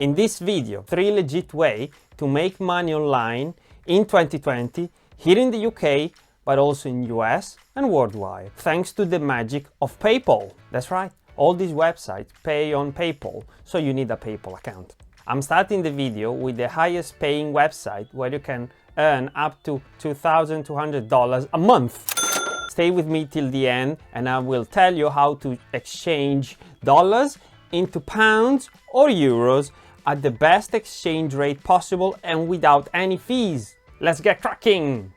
In this video, 3 legit ways to make money online in 2020 here in the UK, but also in US and worldwide, thanks to the magic of PayPal. That's right, all these websites pay on PayPal, so you need a PayPal account. I'm starting the video with the highest paying website where you can earn up to $2,200 a month. Stay with me till the end and I will tell you how to exchange dollars into pounds or euros at the best exchange rate possible and without any fees. Let's get cracking!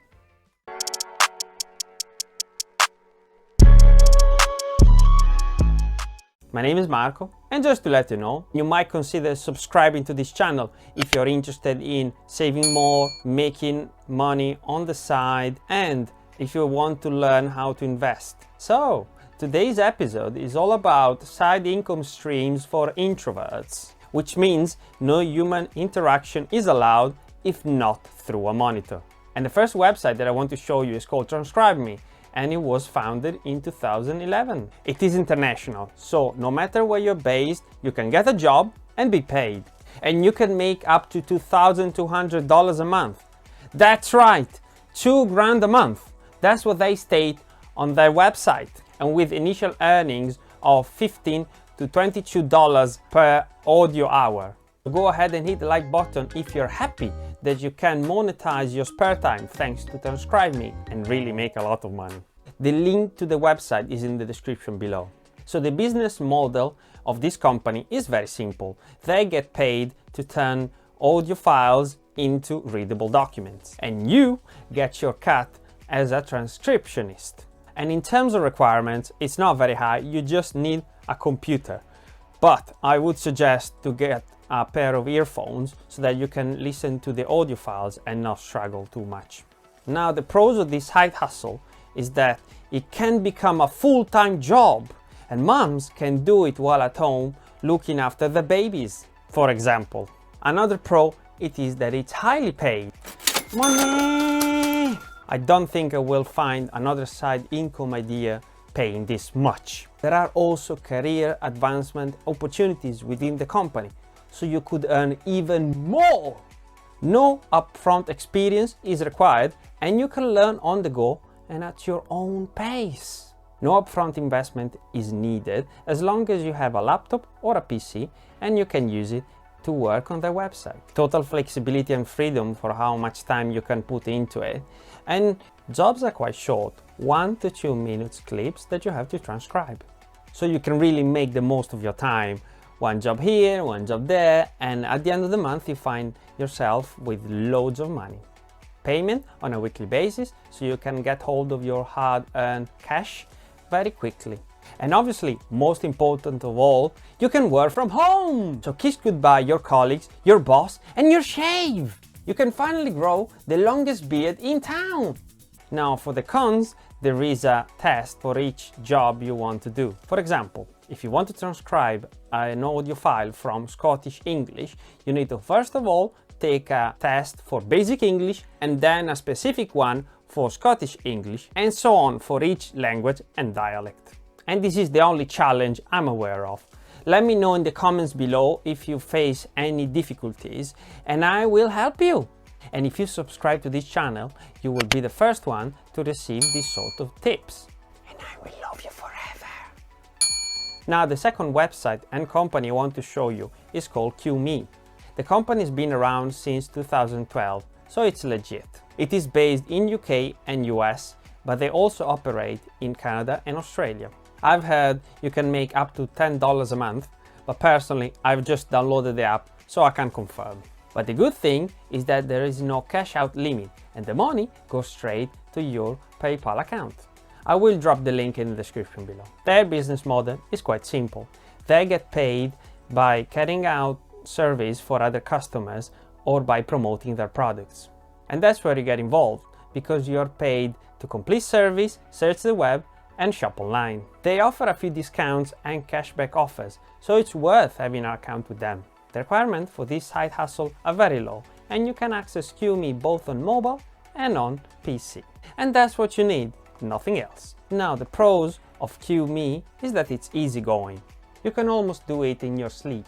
My name is Marco, and just to let you know, you might consider subscribing to this channel if you're interested in saving more, making money on the side, and if you want to learn how to invest. So, today's episode is all about side income streams for introverts, which means no human interaction is allowed if not through a monitor. And the first website that I want to show you is called Transcribe Me, and it was founded in 2011. It is international, so no matter where you're based, you can get a job and be paid. And you can make up to $2,200 a month. That's right, $2,000 a month. That's what they state on their website. And with initial earnings of $15 to $22 per audio hour. Go ahead and hit the like button if you're happy that you can monetize your spare time thanks to Transcribe Me and really make a lot of money. The link to the website is in the description below. So the business model of this company is very simple. They get paid to turn audio files into readable documents, and you get your cut as a transcriptionist. And in terms of requirements, it's not very high, you just need a computer. But I would suggest to get a pair of earphones so that you can listen to the audio files and not struggle too much. Now, the pros of this side hustle is that it can become a full-time job, and moms can do it while at home looking after the babies, for example. Another pro it is that it's highly paid. Money! I don't think I will find another side income idea paying this much. There are also career advancement opportunities within the company, so you could earn even more. No upfront experience is required, and you can learn on the go and at your own pace. No upfront investment is needed as long as you have a laptop or a PC and you can use it to work on their website. Total flexibility and freedom for how much time you can put into it. And jobs are quite short, 1 to 2 minutes clips that you have to transcribe. So you can really make the most of your time. One job here, one job there, and at the end of the month you find yourself with loads of money. Payment on a weekly basis, so you can get hold of your hard-earned cash very quickly. And obviously, most important of all, you can work from home! So kiss goodbye your colleagues, your boss, and your shave! You can finally grow the longest beard in town! Now for the cons, there is a test for each job you want to do. For example, if you want to transcribe an audio file from Scottish English, you need to first of all take a test for basic English and then a specific one for Scottish English, and so on for each language and dialect. And this is the only challenge I'm aware of. Let me know in the comments below if you face any difficulties and I will help you. And if you subscribe to this channel, you will be the first one to receive this sort of tips. And I will love you forever. Now, the second website and company I want to show you is called Qmee. The company has been around since 2012, so it's legit. It is based in UK and US, but they also operate in Canada and Australia. I've heard you can make up to $10 a month, but personally, I've just downloaded the app, so I can confirm. But the good thing is that there is no cash out limit and the money goes straight to your PayPal account. I will drop the link in the description below. Their business model is quite simple. They get paid by carrying out surveys for other customers or by promoting their products. And that's where you get involved, because you're paid to complete surveys, search the web, and shop online. They offer a few discounts and cashback offers, so it's worth having an account with them. The requirements for this side hustle are very low, and you can access Qmee both on mobile and on PC. And that's what you need, nothing else. Now, the pros of Qmee is that it's easygoing. You can almost do it in your sleep.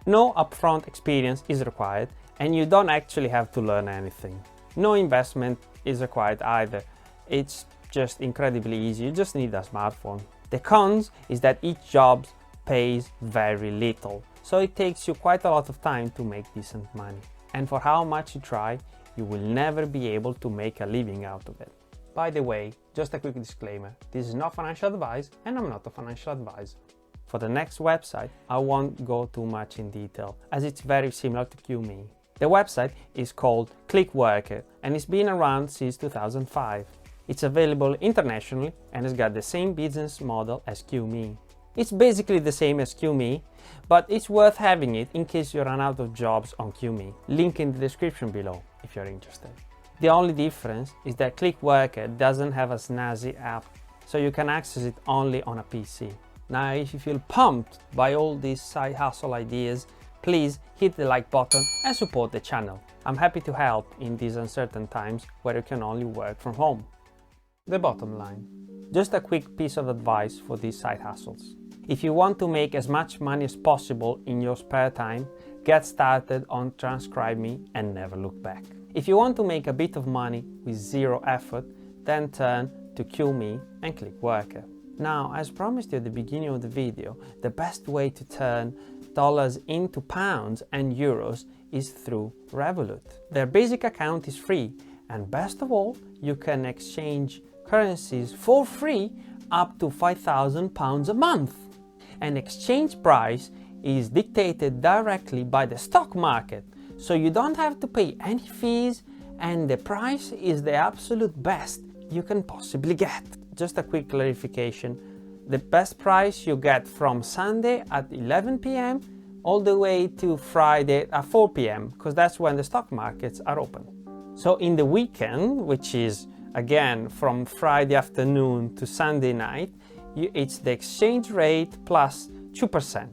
No upfront experience is required, and you don't actually have to learn anything. No investment is required either. It's just incredibly easy. You just need a smartphone. The cons is that each job pays very little, so it takes you quite a lot of time to make decent money. And for how much you try, you will never be able to make a living out of it. By the way, just a quick disclaimer, this is not financial advice and I'm not a financial advisor. For the next website, I won't go too much in detail as it's very similar to Qmee. The website is called Clickworker and it's been around since 2005. It's available internationally and has got the same business model as Qmee. It's basically the same as Qmee, but it's worth having it in case you run out of jobs on Qmee. Link in the description below if you're interested. The only difference is that Clickworker doesn't have a snazzy app, so you can access it only on a PC. Now, if you feel pumped by all these side hustle ideas, please hit the like button and support the channel. I'm happy to help in these uncertain times where you can only work from home. The bottom line. Just a quick piece of advice for these side hustles. If you want to make as much money as possible in your spare time, get started on Transcribe Me and never look back. If you want to make a bit of money with zero effort, then turn to Qmee and Clickworker. Now, as promised you at the beginning of the video, the best way to turn dollars into pounds and euros is through Revolut. Their basic account is free, and best of all, you can exchange currencies for free up to £5,000 a month. An exchange price is dictated directly by the stock market, so you don't have to pay any fees, and the price is the absolute best you can possibly get. Just a quick clarification, the best price you get from Sunday at 11 p.m. all the way to Friday at 4 p.m. because that's when the stock markets are open. So in the weekend, which is again from Friday afternoon to Sunday night, it's the exchange rate plus 2%.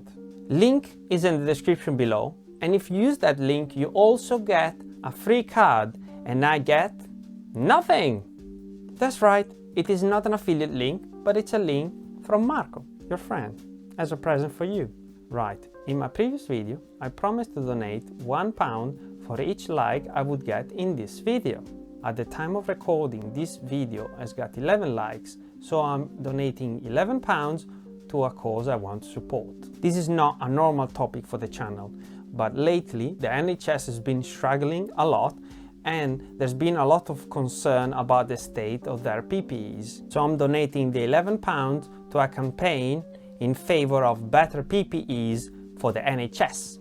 Link is in the description below, and if you use that link you also get a free card, and I get nothing. That's right, it is not an affiliate link, but it's a link from Marco, your friend, as a present for you. Right, in my previous video I promised to donate £1 for each like I would get in this video. At the time of recording, this video has got 11 likes, so I'm donating £11 to a cause I want to support. This is not a normal topic for the channel, but lately the NHS has been struggling a lot and there's been a lot of concern about the state of their PPEs. So I'm donating the £11 to a campaign in favor of better PPEs for the NHS.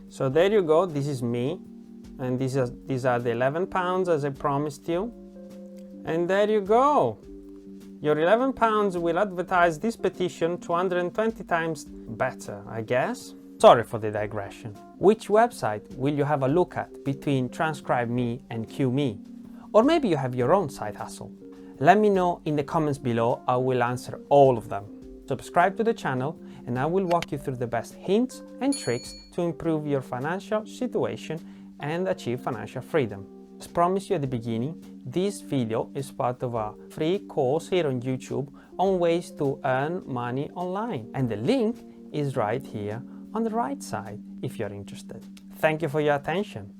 So there you go, this is me. And these are the £11 as I promised you. And there you go. Your £11 will advertise this petition 220 times better, I guess. Sorry for the digression. Which website will you have a look at between Transcribe Me and Qmee? Or maybe you have your own side hustle. Let me know in the comments below, I will answer all of them. Subscribe to the channel and I will walk you through the best hints and tricks to improve your financial situation and achieve financial freedom. As promised you at the beginning, this video is part of a free course here on YouTube on ways to earn money online. And the link is right here on the right side if you're interested. Thank you for your attention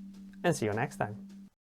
and see you next time.